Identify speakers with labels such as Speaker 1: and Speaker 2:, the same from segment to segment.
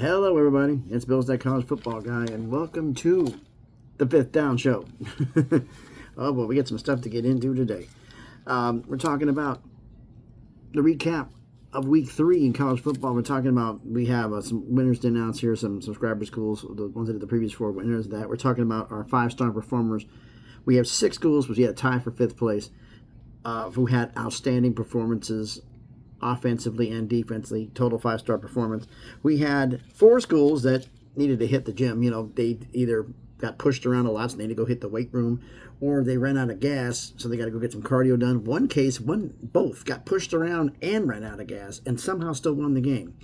Speaker 1: Hello, everybody. It's Bill's That College Football Guy, and welcome to the Fifth Down Show. Oh, boy, we got some stuff to get into today. We're talking about the recap of Week 3 in college football. We're talking about, we have some winners to announce here, some subscriber schools, the ones that did the previous 4 winners of that. We're talking about our 5-star performers. We have 6 schools, which we had a tie for 5th place, who had outstanding performances offensively and defensively, total 5-star performance. We had 4 schools that needed to hit the gym. You know, they either got pushed around a lot, so they need to go hit the weight room, or they ran out of gas, so they got to go get some cardio done. Both got pushed around and ran out of gas, and somehow still won the game.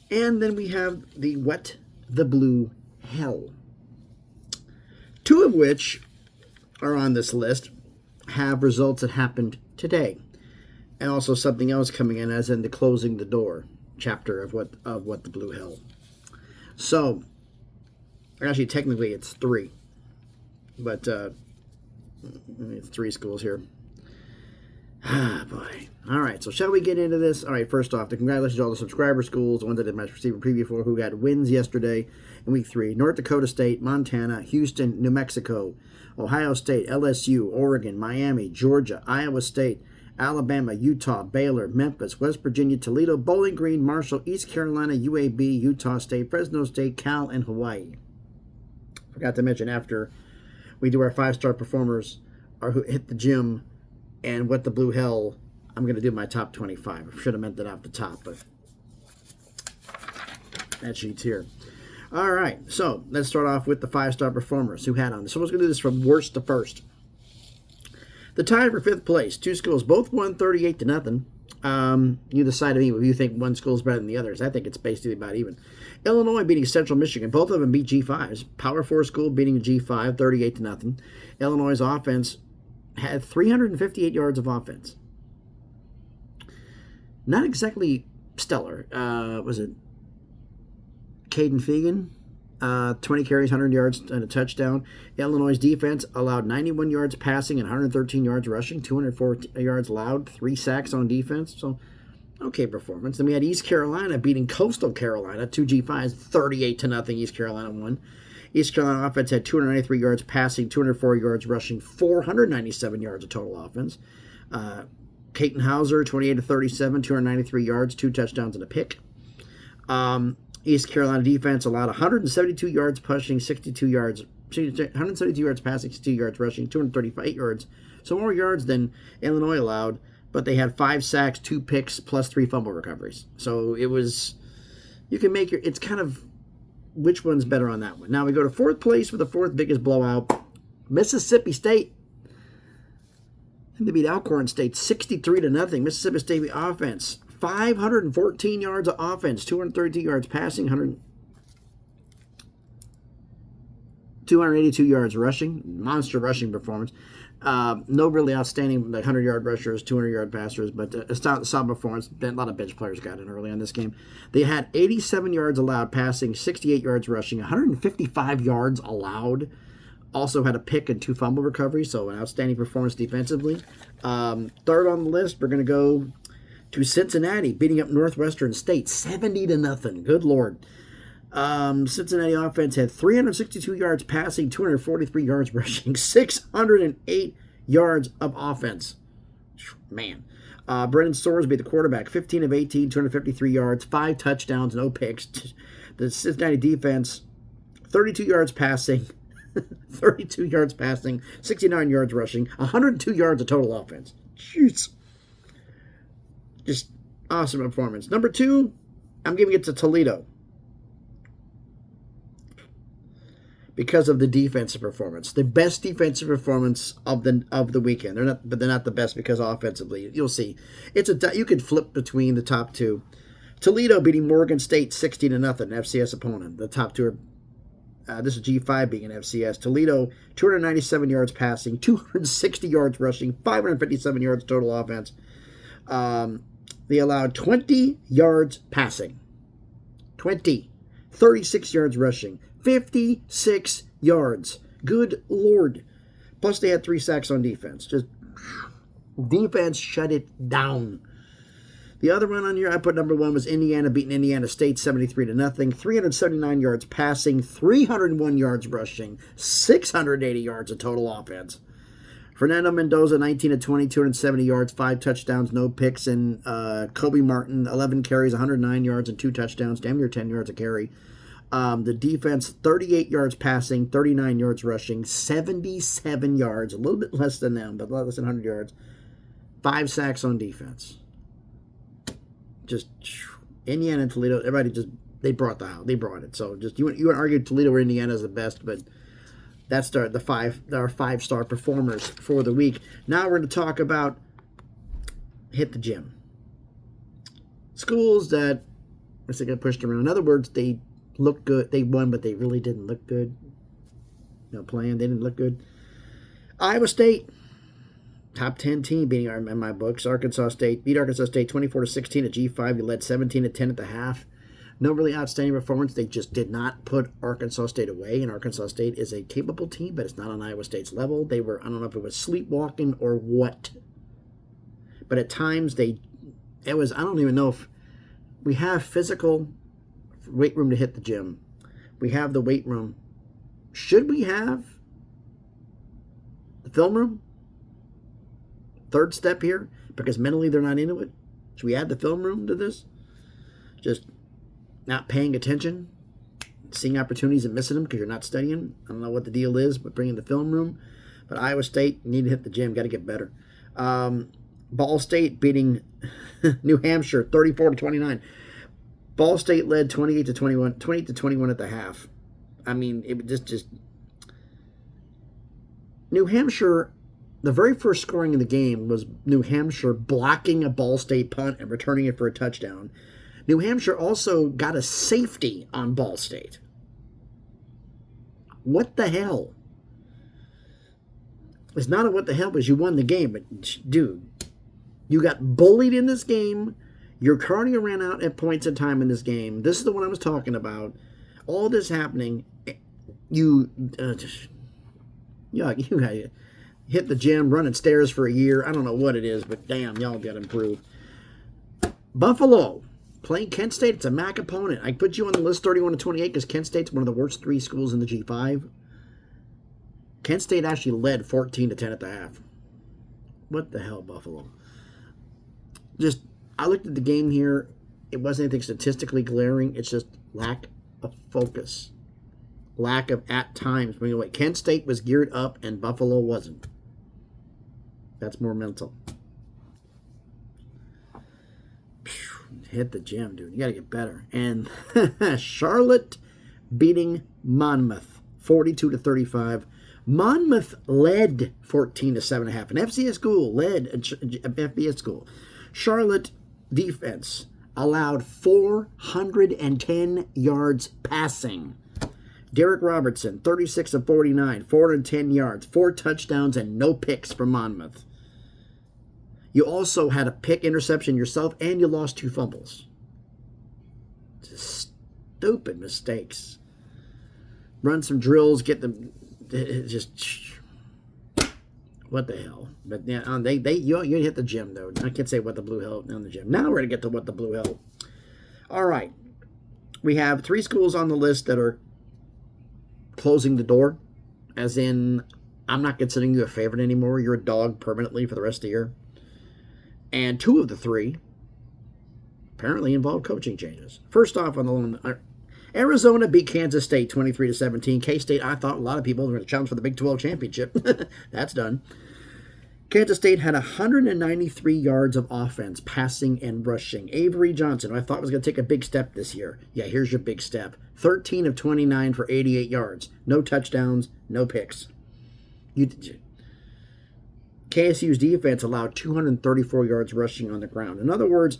Speaker 1: And then we have the Wet the Blue Hell. 2 of which are on this list have results that happened today. And also something else coming in, as in the closing the door chapter of what the Blue Hell. So, actually, technically, it's 3, but it's 3 schools here. Ah, boy. All right, so shall we get into this? All right, first off, congratulations to all the subscriber schools, the ones that did my receiver preview for, who got wins yesterday in Week 3. North Dakota State, Montana, Houston, New Mexico, Ohio State, LSU, Oregon, Miami, Georgia, Iowa State, Alabama, Utah, Baylor, Memphis, West Virginia, Toledo, Bowling Green, Marshall, East Carolina, UAB, Utah State, Fresno State, Cal, and Hawaii. Forgot to mention, after we do our 5-star performers or who hit the gym and what the Blue Hell, I'm going to do my top 25. I should have meant that off the top, but that sheet's here. All right, so let's start off with the 5-star performers who had on. So we're going to do this from worst to first. The tie for 5th place, 2 schools, both won 38-0. You decide to me if you think one school is better than the others. I think it's basically about even. Illinois beating Central Michigan. Both of them beat G5s. Power 4 school beating G5, 38-0. Illinois' offense had 358 yards of offense. Not exactly stellar. Was it Caden Fegan? 20 carries, 100 yards, and a touchdown. Illinois' defense allowed 91 yards passing and 113 yards rushing, 204 yards allowed, 3 sacks on defense. So, okay performance. Then we had East Carolina beating Coastal Carolina, 2 G5s, 38-0. East Carolina won. East Carolina offense had 293 yards passing, 204 yards rushing, 497 yards of total offense. Peyton Hauser, 28-37, 293 yards, 2 touchdowns and a pick. East Carolina defense allowed 172 yards pushing, 172 yards passing, 62 yards rushing, 238 yards. So more yards than Illinois allowed, but they had 5 sacks, 2 picks, plus 3 fumble recoveries. So it was, you can make it's kind of which one's better on that one. Now we go to 4th place with the 4th biggest blowout. Mississippi State. And they beat Alcorn State 63-0. Mississippi State offense, 514 yards of offense, 232 yards passing, 282 yards rushing. Monster rushing performance. No really outstanding 100-yard rushers, 200-yard passers, but a solid performance. A lot of bench players got in early on this game. They had 87 yards allowed passing, 68 yards rushing, 155 yards allowed. Also had a pick and 2 fumble recoveries, so an outstanding performance defensively. Third on the list, we're going to go to Cincinnati, beating up Northwestern State 70-0. Good Lord. Cincinnati offense had 362 yards passing, 243 yards rushing, 608 yards of offense. Man. Brennan Sorsby, the quarterback, 15 of 18, 253 yards, 5 touchdowns, no picks. The Cincinnati defense, 32 yards passing, 69 yards rushing, 102 yards of total offense. Jeez. Just awesome performance. Number 2, I'm giving it to Toledo because of the defensive performance. The best defensive performance of the weekend. They're not the best because offensively, you'll see. You could flip between the top 2. Toledo beating Morgan State 60-0, FCS opponent. The top 2 are this is G5 being an FCS. Toledo, 297 yards passing, 260 yards rushing, 557 yards total offense. They allowed 20 yards passing, 36 yards rushing, 56 yards. Good Lord. Plus they had 3 sacks on defense. Just defense shut it down. The other one on here, I put number 1 was Indiana beating Indiana State 73-0. 379 yards passing, 301 yards rushing, 680 yards of total offense. Fernando Mendoza, 19 of 20, 270 yards, 5 touchdowns, no picks. And Kobe Martin, 11 carries, 109 yards, and 2 touchdowns, damn near 10 yards a carry. The defense, 38 yards passing, 39 yards rushing, 77 yards, a little bit less than them, but less than 100 yards. 5 sacks on defense. Just Indiana and Toledo, everybody just, they brought it. So just you would argue Toledo or Indiana is the best, but that's our 5-star performers for the week. Now we're going to talk about hit the gym. Schools that got pushed around. In other words, they looked good. They won, but they really didn't look good. Playing, they didn't look good. Iowa State, top 10 team beating in my books. Arkansas State beat Arkansas State 24-16 at G5. You led 17-10 at the half. No really outstanding performance. They just did not put Arkansas State away, and Arkansas State is a capable team, but it's not on Iowa State's level. They were, I don't know if it was sleepwalking or what, but at times I don't even know if we have physical weight room to hit the gym. We have the weight room. Should we have the film room? Third step here, because mentally they're not into it. Should we add the film room to this? Just not paying attention, seeing opportunities and missing them because you're not studying. I don't know what the deal is, but bringing the film room. But Iowa State, need to hit the gym, got to get better. Ball State beating New Hampshire 34-29. Ball State led 28-21 at the half. I mean, it just New Hampshire. The very first scoring in the game was New Hampshire blocking a Ball State punt and returning it for a touchdown. New Hampshire also got a safety on Ball State. What the hell? It's not a what the hell, because you won the game, but dude, you got bullied in this game. Your cardio ran out at points in time in this game. This is the one I was talking about. All this happening, you got hit the gym, running stairs for a year. I don't know what it is, but damn, y'all got to improve. Buffalo playing Kent State. It's a MAC opponent. I put you on the list 31-28 because Kent State's one of the worst 3 schools in the G5. Kent State actually led 14-10 at the half. What the hell, Buffalo? I looked at the game here. It wasn't anything statistically glaring. It's just lack of focus. Lack of, at times, bring away. Kent State was geared up and Buffalo wasn't. That's more mental. Hit the gym, dude. You got to get better. And Charlotte beating Monmouth 42-35. Monmouth led 14-7.5. An FCS school led a FBS school. Charlotte defense allowed 410 yards passing. Derek Robertson, 36 of 49, 410 yards, 4 touchdowns, and no picks for Monmouth. You also had a pick interception yourself, and you lost 2 fumbles. Just stupid mistakes. Run some drills, get them. Just what the hell? But yeah, you hit the gym though. I can't say what the blue hell on the gym. Now we're gonna get to what the blue hell. All right, we have 3 schools on the list that are closing the door, as in, I'm not considering you a favorite anymore. You're a dog permanently for the rest of the year. And 2 of the 3 apparently involve coaching changes. First off, on the one, Arizona beat Kansas State 23-17. K-State, I thought a lot of people were going to challenge for the Big 12 championship. That's done. Kansas State had 193 yards of offense, passing and rushing. Avery Johnson, who I thought was going to take a big step this year. Yeah, here's your big step. 13 of 29 for 88 yards. No touchdowns, no picks. KSU's defense allowed 234 yards rushing on the ground. In other words,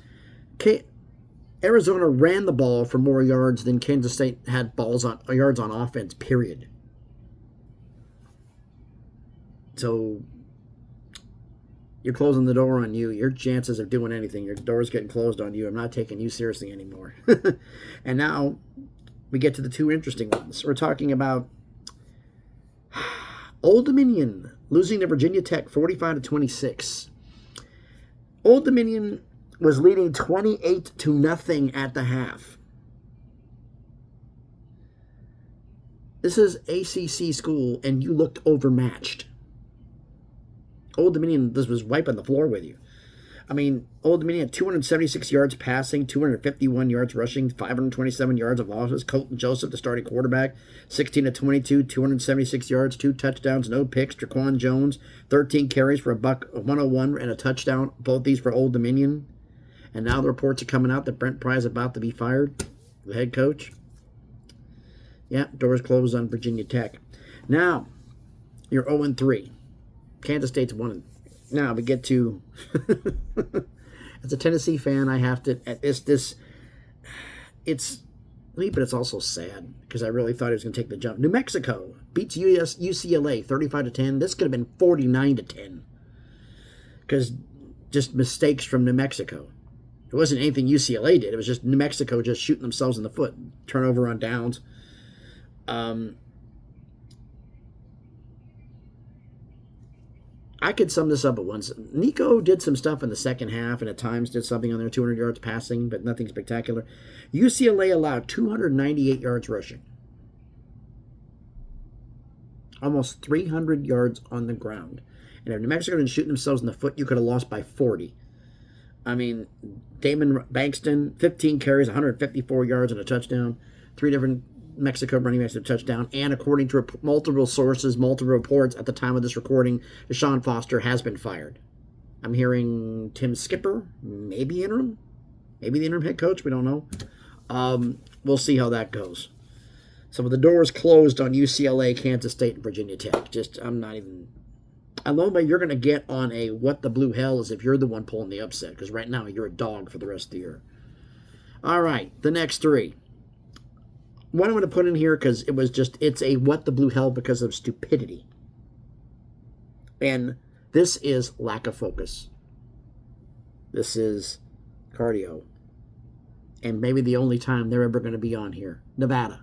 Speaker 1: Arizona ran the ball for more yards than Kansas State had yards on offense, period. So you're closing the door on you. Your chances of doing anything, your door's getting closed on you. I'm not taking you seriously anymore. And now we get to the 2 interesting ones. We're talking about Old Dominion losing to Virginia Tech 45-26. Old Dominion was leading 28-0 at the half. This is ACC school, and you looked overmatched. Old Dominion was wiping the floor with you. I mean, Old Dominion had 276 yards passing, 251 yards rushing, 527 yards of offense. Colton Joseph, the starting quarterback, 16-22, 276 yards, 2 touchdowns, no picks. Traquan Jones, 13 carries for a buck, 101 and a touchdown. Both these for Old Dominion. And now the reports are coming out that Brent Pry is about to be fired, the head coach. Yeah, doors closed on Virginia Tech. Now, you're 0-3. Kansas State's 1. Now we get to, as a Tennessee fan, I have to, at it's also sad because I really thought he was going to take the jump. New Mexico beats UCLA 35-10. This could have been 49-10 because just mistakes from New Mexico. It wasn't anything UCLA did. It was just New Mexico just shooting themselves in the foot. Turnover on downs. I could sum this up at once. Nico did some stuff in the second half and at times did something on there, 200 yards passing, but nothing spectacular. UCLA allowed 298 yards rushing. Almost 300 yards on the ground. And if New Mexico didn't shoot themselves in the foot, you could have lost by 40. I mean, Damon Bankston, 15 carries, 154 yards and a touchdown. 3 different Mexico running backs a touchdown, and according to multiple sources, multiple reports at the time of this recording, Deshaun Foster has been fired. I'm hearing Tim Skipper, maybe interim, maybe the interim head coach, we don't know. We'll see how that goes. So with the doors closed on UCLA, Kansas State, and Virginia Tech, I know that you're going to get on a what the blue hell is if you're the one pulling the upset, because right now you're a dog for the rest of the year. All right, the next 3. What I'm going to put in here, because it's a what the blue hell because of stupidity. And this is lack of focus. This is cardio. And maybe the only time they're ever going to be on here. Nevada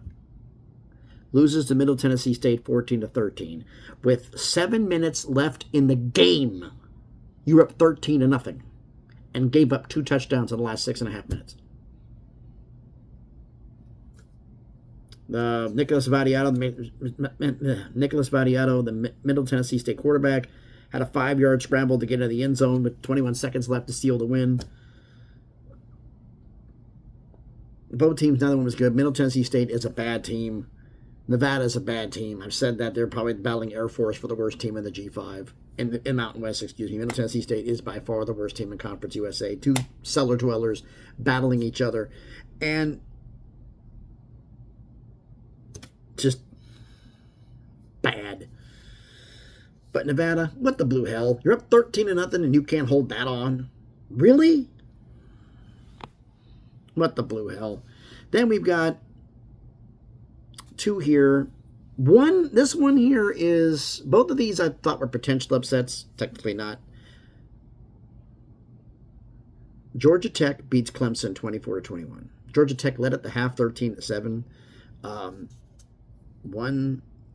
Speaker 1: loses to Middle Tennessee State 14-13. With 7 minutes left in the game, you were up 13-0 and gave up 2 touchdowns in the last 6.5 minutes. Nicholas Vadiato, the Middle Tennessee State quarterback, had a 5-yard scramble to get into the end zone with 21 seconds left to steal the win. Both teams, neither one was good. Middle Tennessee State is a bad team. Nevada is a bad team. I've said that they're probably battling Air Force for the worst team in the G5. In Mountain West, Middle Tennessee State is by far the worst team in Conference USA. 2 cellar dwellers battling each other. And just bad. But Nevada, what the blue hell? You're up 13-0 and you can't hold that on. Really? What the blue hell? Then we've got 2 here. This one here is, both of these I thought were potential upsets. Technically not. Georgia Tech beats Clemson 24-21. Georgia Tech led at the half 13-7.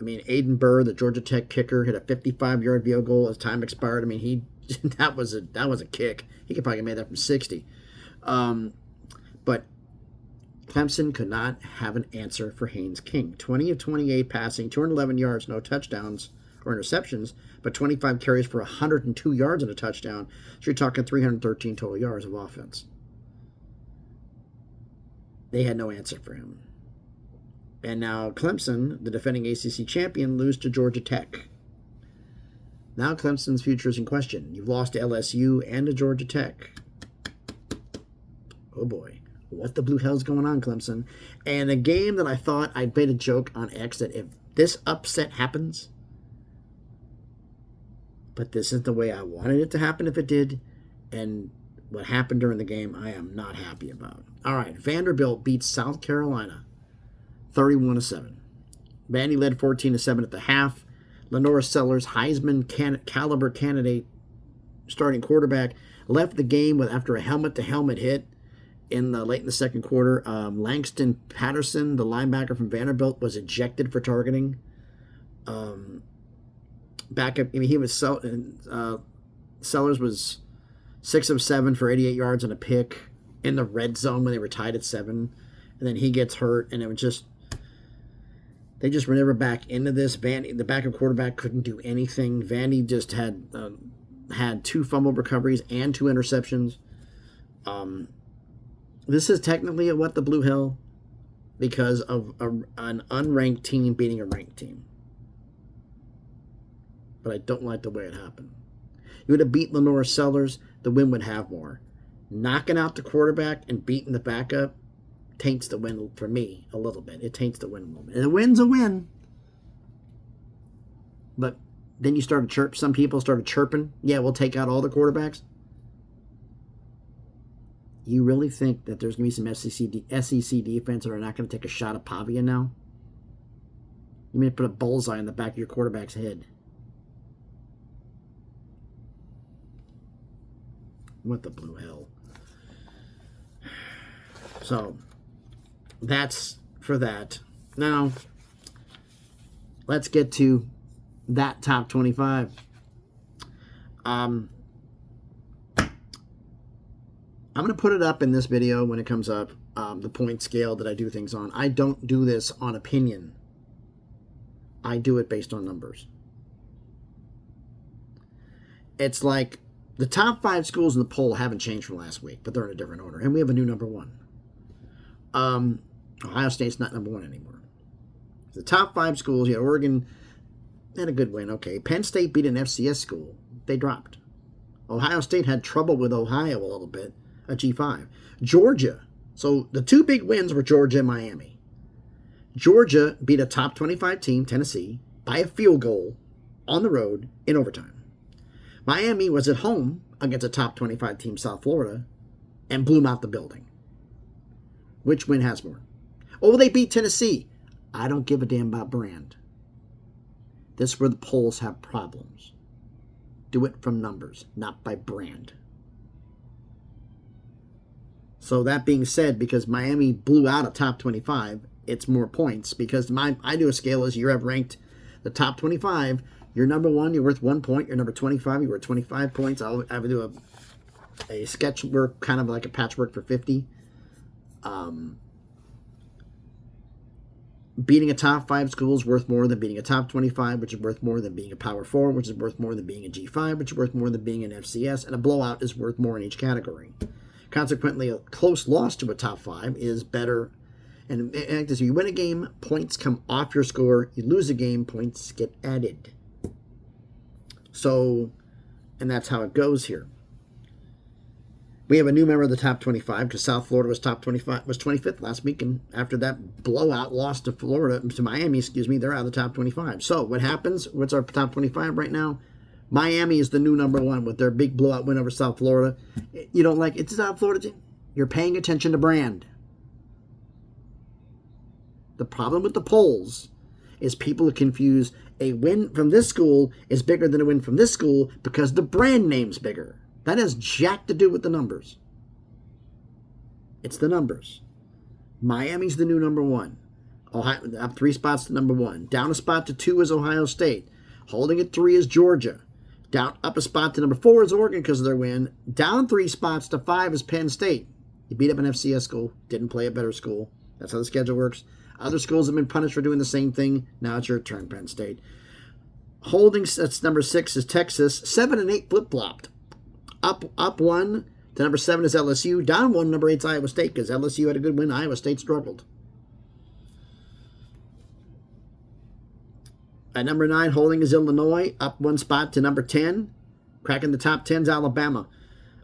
Speaker 1: Aiden Burr, the Georgia Tech kicker, hit a 55-yard field goal as time expired. I mean, that was a kick. He could probably have made that from 60. But Clemson could not have an answer for Haynes King. 20 of 28 passing, 211 yards, no touchdowns or interceptions, but 25 carries for 102 yards and a touchdown. So you're talking 313 total yards of offense. They had no answer for him. And now Clemson, the defending ACC champion, lose to Georgia Tech. Now Clemson's future is in question. You've lost to LSU and to Georgia Tech. Oh boy. What the blue hell's going on, Clemson? And a game that I thought I'd made a joke on X that if this upset happens, but this isn't the way I wanted it to happen if it did, and what happened during the game, I am not happy about. All right, Vanderbilt beats South Carolina 31-7. Vandy led 14-7 at the half. Lenora Sellers, Heisman caliber candidate, starting quarterback, left the game after a helmet-to-helmet hit late in the second quarter. Langston Patterson, the linebacker from Vanderbilt, was ejected for targeting. Sellers 6 of 7 for 88 yards and a pick in the red zone when they were tied at 7. And then he gets hurt, and it was just, they just were never back into this. Vandy, the backup quarterback, couldn't do anything. Vandy just had 2 fumble recoveries and 2 interceptions. This is technically a what the blue hell because of an unranked team beating a ranked team. But I don't like the way it happened. You would have beat Lenore Sellers, the win would have more. Knocking out the quarterback and beating the backup taints the win for me a little bit. It taints the win a little bit. And a win's a win. But then you started some people started chirping, yeah, we'll take out all the quarterbacks. You really think that there's going to be some SEC defense that are not going to take a shot at Pavia now? You may put a bullseye in the back of your quarterback's head. What the blue hell? So, that's for that. Now, let's get to that top 25. I'm going to put it up in this video when it comes up, the point scale that I do things on. I don't do this on opinion. I do it based on numbers. It's like the top 5 schools in the poll haven't changed from last week, but they're in a different order. And we have a new number 1. Ohio State's not number 1 anymore. The top 5 schools, yeah, Oregon had a good win. Okay, Penn State beat an FCS school. They dropped. Ohio State had trouble with Ohio a little bit, a G5. Georgia. So the 2 big wins were Georgia and Miami. Georgia beat a top 25 team, Tennessee, by a field goal on the road in overtime. Miami was at home against a top 25 team, South Florida, and blew them out the building. Which win has more? Oh, they beat Tennessee. I don't give a damn about brand. This is where the polls have problems. Do it from numbers, not by brand. So that being said, because Miami blew out a top 25, it's more points. Because I do a scale as you have ranked the top 25. You're number 1, you're worth 1 point. You're number 25, you're worth 25 points. I would do a sketch work, kind of like a patchwork for 50. Beating a top 5 school is worth more than beating a top 25, which is worth more than being a Power 4, which is worth more than being a G5, which is worth more than being an FCS, and a blowout is worth more in each category. Consequently, a close loss to a top 5 is better. And if you win a game, points come off your score. You lose a game, points get added. So, and that's how it goes here. We have a new member of the top 25 because South Florida was top 25, was 25th last week, and after that blowout loss to Miami, they're out of the top 25. So what happens? What's our top 25 right now? Miami is the new number 1 with their big blowout win over South Florida. You don't like it's a South Florida team. You're paying attention to brand. The problem with the polls is people confuse a win from this school is bigger than a win from this school because the brand name's bigger. That has jack to do with the numbers. It's the numbers. Miami's the new number 1. Ohio, up 3 spots to number 1. Down a spot to 2 is Ohio State. Holding at 3 is Georgia. Down up a spot to number 4 is Oregon because of their win. Down 3 spots to 5 is Penn State. You beat up an FCS school. Didn't play a better school. That's how the schedule works. Other schools have been punished for doing the same thing. Now it's your turn, Penn State. Holding, that's number 6 is Texas. 7 and 8 flip-flopped. Up 1 to number 7 is LSU. Down 1, number 8 is Iowa State because LSU had a good win. Iowa State struggled. At number 9, holding is Illinois. Up 1 spot to number 10. Cracking the top 10 is Alabama.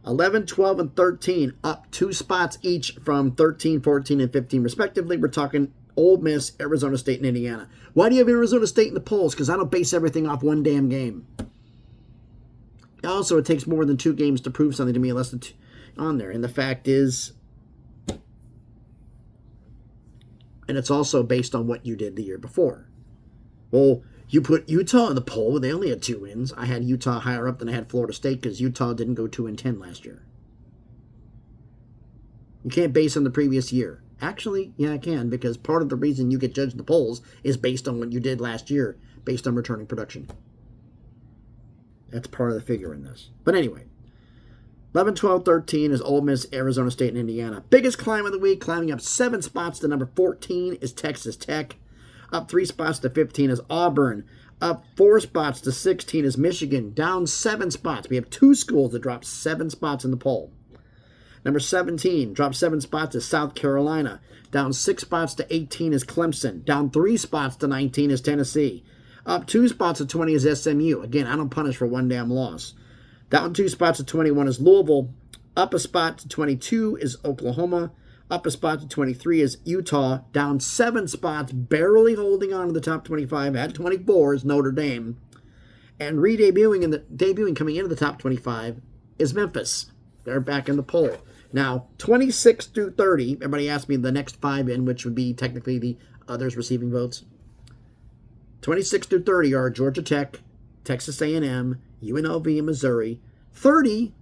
Speaker 1: 11, 12, and 13. Up 2 spots each from 13, 14, and 15 respectively. We're talking Ole Miss, Arizona State, and Indiana. Why do you have Arizona State in the polls? Because I don't base everything off one damn game. Also, it takes more than 2 games to prove something to me unless it's on there. And the fact is, and it's also based on what you did the year before. Well, you put Utah in the poll, they only had 2 wins. I had Utah higher up than I had Florida State because Utah didn't go 2-10 last year. You can't base on the previous year. Actually, yeah, I can, because part of the reason you get judged in the polls is based on what you did last year, based on returning production. That's part of the figure in this. But anyway, 11, 12, 13 is Ole Miss, Arizona State, and Indiana. Biggest climb of the week, climbing up 7 spots to number 14 is Texas Tech. Up 3 spots to 15 is Auburn. Up 4 spots to 16 is Michigan. Down 7 spots. We have 2 schools that dropped 7 spots in the poll. Number 17, dropped 7 spots is South Carolina. Down 6 spots to 18 is Clemson. Down 3 spots to 19 is Tennessee. Up 2 spots to 20 is SMU. Again, I don't punish for one damn loss. Down 2 spots to 21 is Louisville. Up a spot to 22 is Oklahoma. Up a spot to 23 is Utah. Down 7 spots, barely holding on to the top 25 at 24 is Notre Dame. And debuting coming into the top 25 is Memphis. They're back in the poll. Now, 26 through 30, everybody asked me the next 5 in, which would be technically the others receiving votes. 26 through 30 are Georgia Tech, Texas A&M, UNLV, and Missouri. 30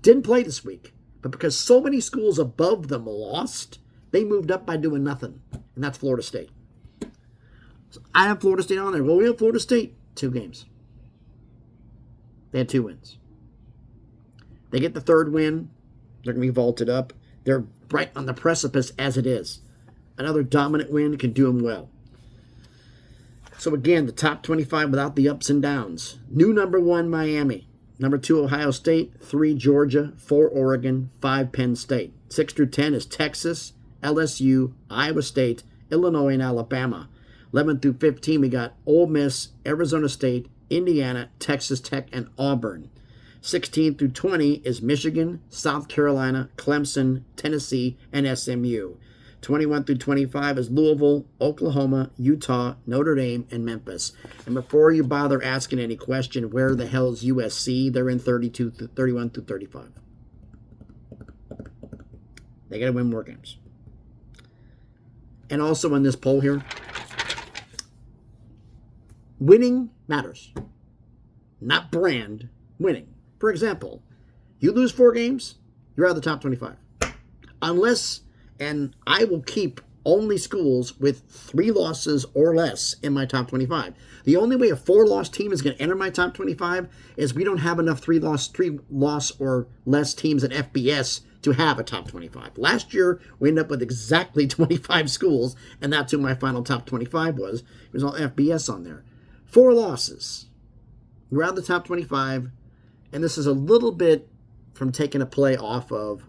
Speaker 1: didn't play this week, but because so many schools above them lost, they moved up by doing nothing, and that's Florida State. So I have Florida State on there. Well, we have Florida State 2 games. They had 2 wins. They get the 3rd win. They're going to be vaulted up. They're right on the precipice as it is. Another dominant win can do them well. So again, the top 25 without the ups and downs. New number 1, Miami. Number 2, Ohio State. 3, Georgia. 4, Oregon. 5, Penn State. 6 through 10 is Texas, LSU, Iowa State, Illinois, and Alabama. 11 through 15, we got Ole Miss, Arizona State, Indiana, Texas Tech, and Auburn. 16 through 20 is Michigan, South Carolina, Clemson, Tennessee, and SMU. 21 through 25 is Louisville, Oklahoma, Utah, Notre Dame, and Memphis. And before you bother asking any question, where the hell is USC? They're in 31 through 35. They got to win more games. And also in this poll here, winning matters. Not brand, winning. For example, you lose 4 games, you're out of the top 25. Unless, and I will keep only schools with 3 losses or less in my top 25. The only way a 4-loss team is going to enter my top 25 is we don't have enough 3 loss or less teams in FBS to have a top 25. Last year, we ended up with exactly 25 schools, and that's who my final top 25 was. It was all FBS on there. 4 losses. We're out of the top 25, and this is a little bit from taking a play off of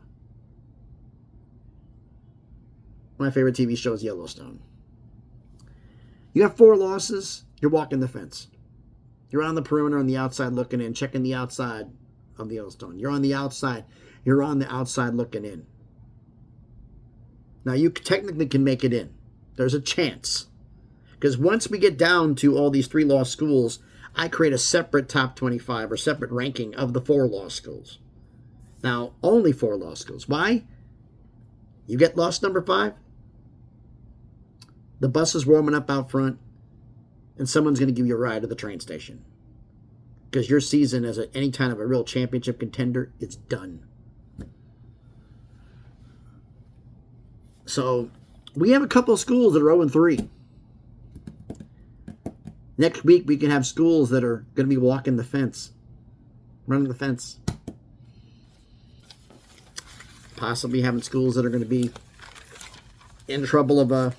Speaker 1: my favorite TV show is Yellowstone. You have 4 losses, you're walking the fence. You're on the perimeter on the outside looking in, checking the outside of Yellowstone. You're on the outside. You're on the outside looking in. Now, you technically can make it in. There's a chance. Because once we get down to all these 3-loss schools, I create a separate top 25 or separate ranking of the 4-loss schools. Now, only 4-loss schools. Why? You get loss number 5, the bus is warming up out front, and someone's going to give you a ride to the train station. Because your season as any kind of a real championship contender, it's done. So, we have a couple of schools that are 0-3. Next week, we can have schools that are going to be walking the fence. Running the fence. Possibly having schools that are going to be in trouble of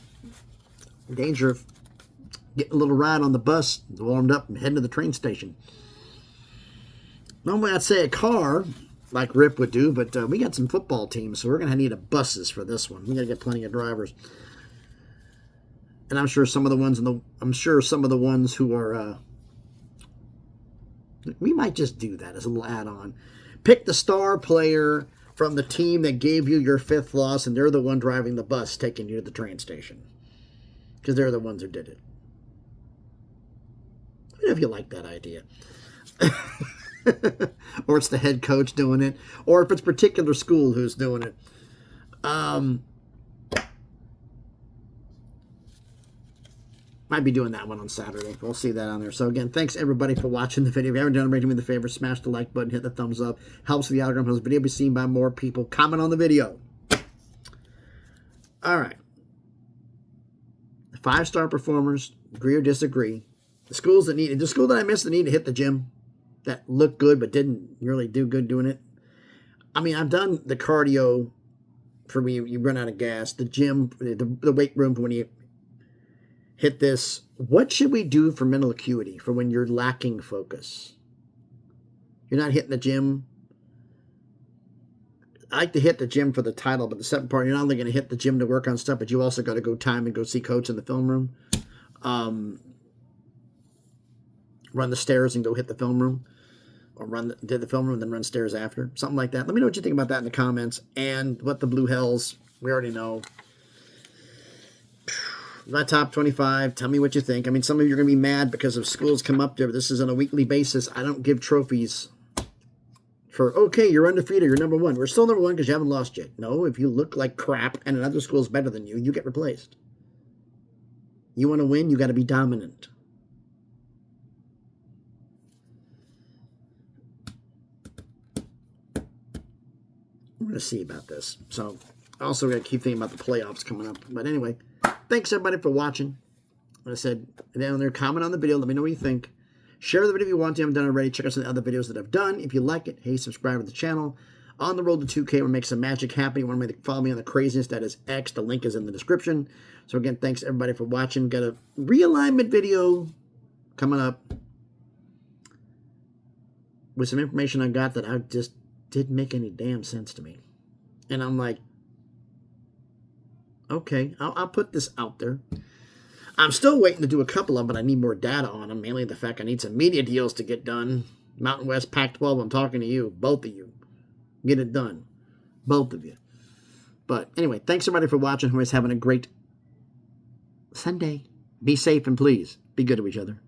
Speaker 1: danger of getting a little ride on the bus, warmed up, and heading to the train station. Normally, I'd say a car, like Rip would do, but we got some football teams, so we're going to need buses for this one. We got to get plenty of drivers. And I'm sure some of the ones who are, we might just do that as a little add-on. Pick the star player from the team that gave you your 5th loss, and they're the one driving the bus taking you to the train station. Because they're the ones who did it. I don't know if you like that idea. Or it's the head coach doing it. Or if it's a particular school who's doing it. Might be doing that one on Saturday. We'll see that on there. So again, thanks everybody for watching the video. If you haven't done it, do me the favor, smash the like button, hit the thumbs up. Helps with the algorithm. Helps the video be seen by more people. Comment on the video. All right. The 5-star performers, agree or disagree. The school that I missed that need to hit the gym, that looked good but didn't really do good doing it. I mean, I've done the cardio for when you run out of gas, the gym, the weight room for when you hit this. What should we do for mental acuity for when you're lacking focus? You're not hitting the gym. I like to hit the gym for the title, but the second part, you're not only going to hit the gym to work on stuff, but you also got to go time and go see coach in the film room. Run the stairs and go hit the film room. Or did the film room and then run stairs after. Something like that. Let me know what you think about that in the comments. And what the Blue Hells, we already know. My top 25, tell me what you think. I mean, some of you are going to be mad because of schools come up there, but this is on a weekly basis. I don't give trophies for, okay, you're undefeated, you're number one. We're still number one because you haven't lost yet. No, if you look like crap and another school is better than you, you get replaced. You want to win, you got to be dominant. We're going to see about this. So, also got to keep thinking about the playoffs coming up. But anyway, thanks everybody for watching. Like I said, down there, comment on the video. Let me know what you think. Share the video if you want to. I haven't done it already. Check out some of the other videos that I've done. If you like it, hey, subscribe to the channel. On the road to 2K, we're making some magic happen. You want to follow me on the craziness, that is X. The link is in the description. So again, thanks everybody for watching. Got a realignment video coming up with some information I got that I just didn't make any damn sense to me. And I'm like, okay, I'll put this out there. I'm still waiting to do a couple of them, but I need more data on them. Mainly the fact I need some media deals to get done. Mountain West, Pac-12, I'm talking to you, both of you. Get it done. Both of you. But anyway, thanks everybody for watching. Who is having a great Sunday. Be safe and please be good to each other.